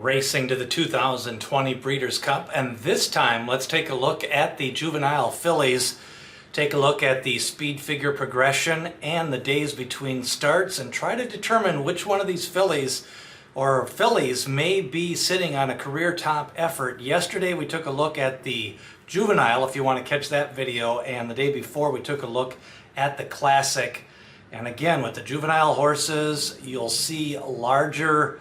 racing to the 2020 Breeders' Cup, and this time let's take a look at the Juvenile Fillies, take a look at the speed figure progression and the days between starts, and try to determine which one of these fillies may be sitting on a career top effort. Yesterday we took a look at the Juvenile, if you want to catch that video, and the day before we took a look at the Classic. And again, with the Juvenile horses, you'll see larger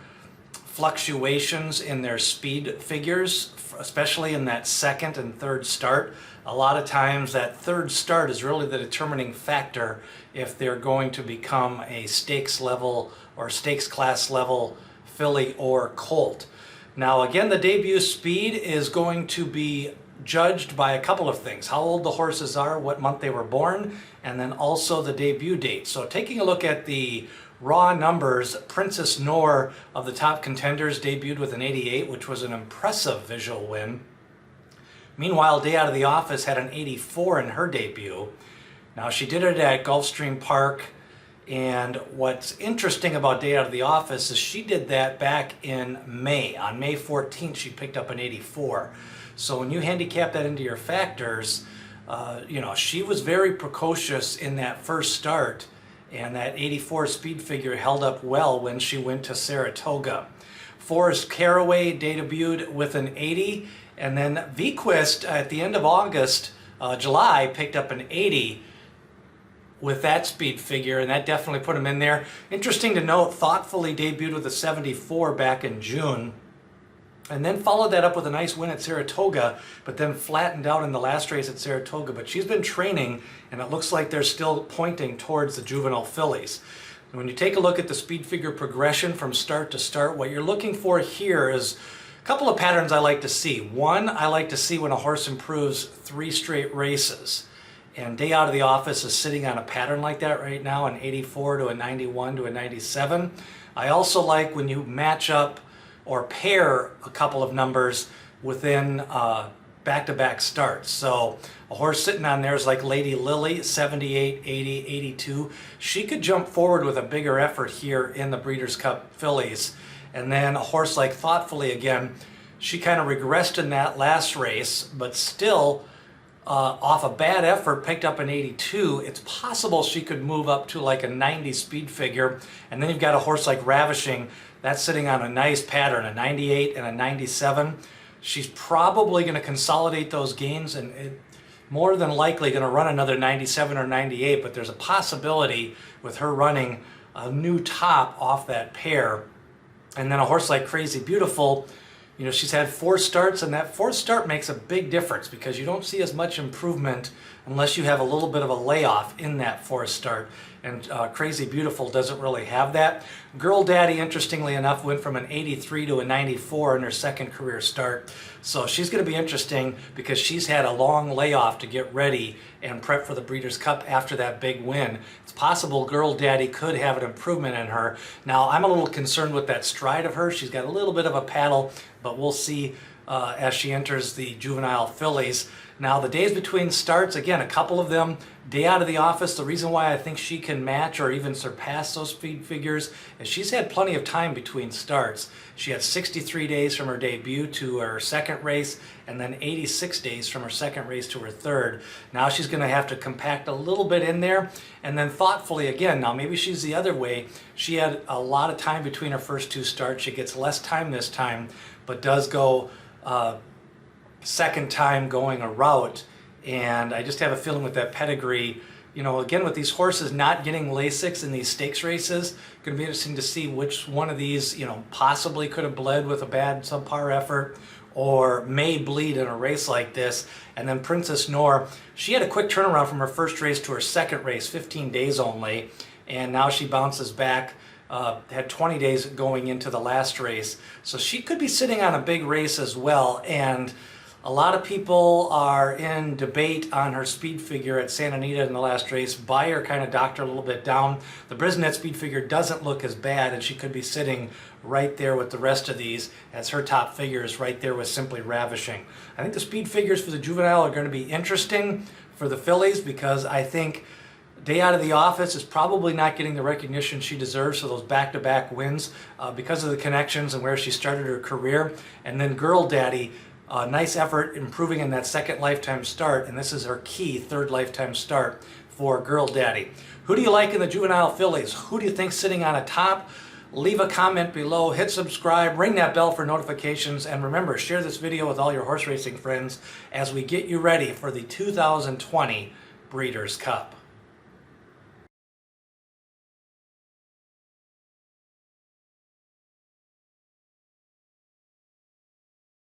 fluctuations in their speed figures, especially in that second and third start. A lot of times that third start is really the determining factor if they're going to become a stakes level or stakes class level filly or colt. Now again, the debut speed is going to be judged by a couple of things: how old the horses are, what month they were born, and then also the debut date. So taking a look at the raw numbers, Princess Noor of the top contenders debuted with an 88, which was an impressive visual win. Meanwhile, Dayoutoftheoffice had an 84 in her debut. Now she did it at Gulfstream Park, and what's interesting about Dayoutoftheoffice is she did that back in May. On May 14th, she picked up an 84. So when you handicap that into your factors, she was very precocious in that first start, and that 84 speed figure held up well when she went to Saratoga. Forrest Caraway debuted with an 80, and then Vequist at the end of July, picked up an 80 with that speed figure, and that definitely put him in there. Interesting to note, Thoughtfully debuted with a 74 back in June, and then followed that up with a nice win at Saratoga, but then flattened out in the last race at Saratoga. But she's been training, and it looks like they're still pointing towards the Juvenile Fillies. And when you take a look at the speed figure progression from start to start, what you're looking for here is a couple of patterns I like to see. One, I like to see when a horse improves 3 straight races. And Dayoutoftheoffice is sitting on a pattern like that right now, an 84 to a 91 to a 97. I also like when you match up or pair a couple of numbers within back-to-back starts. So a horse sitting on there is like Lady Lily, 78, 80, 82. She could jump forward with a bigger effort here in the Breeders' Cup Fillies. And then a horse like Thoughtfully, again, she kind of regressed in that last race, but still off a bad effort picked up an 82. It's possible she could move up to like a 90 speed figure. And then you've got a horse like Ravishing that's sitting on a nice pattern, a 98 and a 97. She's probably going to consolidate those gains and more than likely going to run another 97 or 98, but there's a possibility with her running a new top off that pair. And then a horse like Crazy Beautiful, she's had 4 starts, and that 4th start makes a big difference because you don't see as much improvement unless you have a little bit of a layoff in that 4th start. And Crazy Beautiful doesn't really have that. Girl Daddy, interestingly enough, went from an 83 to a 94 in her second career start. So she's going to be interesting because she's had a long layoff to get ready and prep for the Breeders' Cup after that big win. It's possible Girl Daddy could have an improvement in her. Now, I'm a little concerned with that stride of her. She's got a little bit of a paddle, but we'll see as she enters the Juvenile Fillies. Now, the days between starts, again, a couple of them, Dayoutoftheoffice, the reason why I think she can match or even surpass those speed figures is she's had plenty of time between starts. She had 63 days from her debut to her second race, and then 86 days from her second race to her third. Now she's going to have to compact a little bit in there, and then Thoughtfully again. Now maybe she's the other way. She had a lot of time between her first 2 starts. She gets less time this time, but does go second time going a route. And I just have a feeling with that pedigree, again, with these horses not getting Lasix in these stakes races, going to be interesting to see which one of these, possibly could have bled with a bad subpar effort or may bleed in a race like this. And then Princess Noor, she had a quick turnaround from her first race to her second race, 15 days only, and now she bounces back. Had 20 days going into the last race. So she could be sitting on a big race as well. And a lot of people are in debate on her speed figure at Santa Anita in the last race. Buyer kind of docked her a little bit down. The Brisnet speed figure doesn't look as bad, and she could be sitting right there with the rest of these as her top figure is right there with Simply Ravishing. I think the speed figures for the Juvenile are going to be interesting for the fillies because I think Day Out of the Office is probably not getting the recognition she deserves for those back-to-back wins because of the connections and where she started her career. And then Girl Daddy, nice effort improving in that second lifetime start, and this is her key third lifetime start for Girl Daddy. Who do you like in the Juvenile Fillies? Who do you think sitting on a top? Leave a comment below, hit subscribe, ring that bell for notifications, and remember, share this video with all your horse racing friends as we get you ready for the 2020 Breeders' Cup.